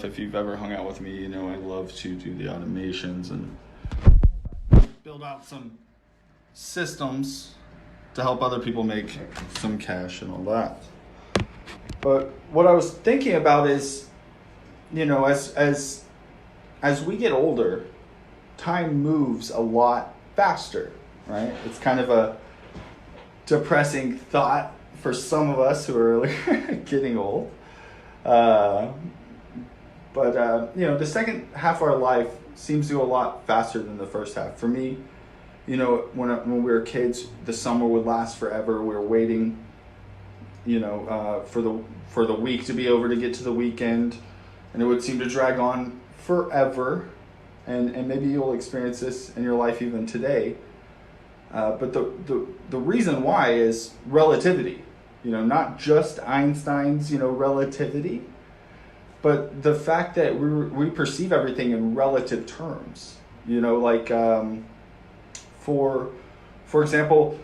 stuff. If you've ever hung out with me, you know I love to do the automations and build out some systems to help other people make some cash and all that. But what I was thinking about is, you know, as we get older, time moves a lot faster, right? It's kind of a depressing thought for some of us who are getting old. But you know, the second half of our life seems to go a lot faster than the first half. For me, you know, when we were kids, the summer would last forever. We were waiting, you know, for the week to be over to get to the weekend, and it would seem to drag on forever. And maybe you'll experience this in your life even today. But the reason why is relativity. You know, not just Einstein's, you know, relativity, but the fact that we perceive everything in relative terms. You know, like for example,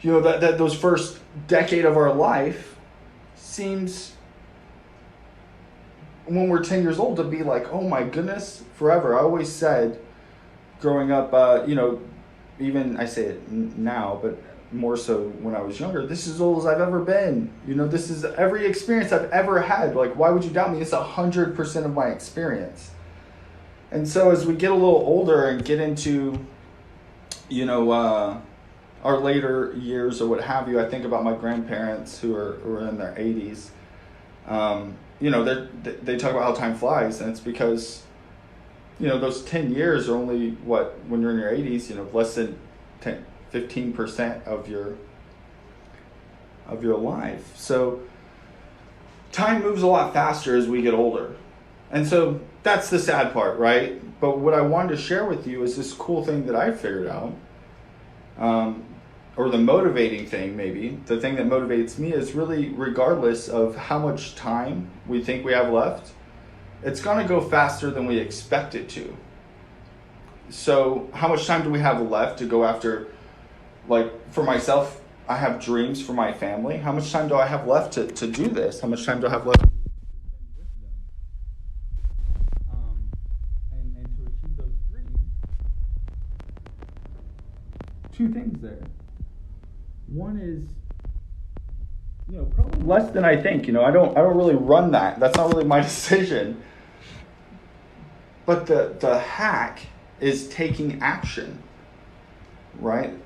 you know, that those first decade of our life seems, when we're 10 years old, to be like, oh my goodness, forever. I always said growing up, you know, even I say it now, but more so when I was younger, this is as old as I've ever been. You know, this is every experience I've ever had. Like, why would you doubt me? It's 100% of my experience. And so as we get a little older and get into, you know, our later years or what have you, I think about my grandparents who are in their 80s. You know, they talk about how time flies, and it's because, you know, those 10 years are only, when you're in your 80s, you know, less than 15% of your life. So time moves a lot faster as we get older. And so that's the sad part, right? But what I wanted to share with you is this cool thing that I figured out, or the motivating thing, maybe. The thing that motivates me is really, regardless of how much time we think we have left, it's going to go faster than we expect it to. So how much time do we have left to go after? Like, for myself, I have dreams for my family. How much time do I have left to do this? How much time do I have left to spend with them? And to achieve those dreams? Two things there. One is, you know, probably less than I think. You know, I don't really run that. That's not really my decision. But the hack is taking action, right?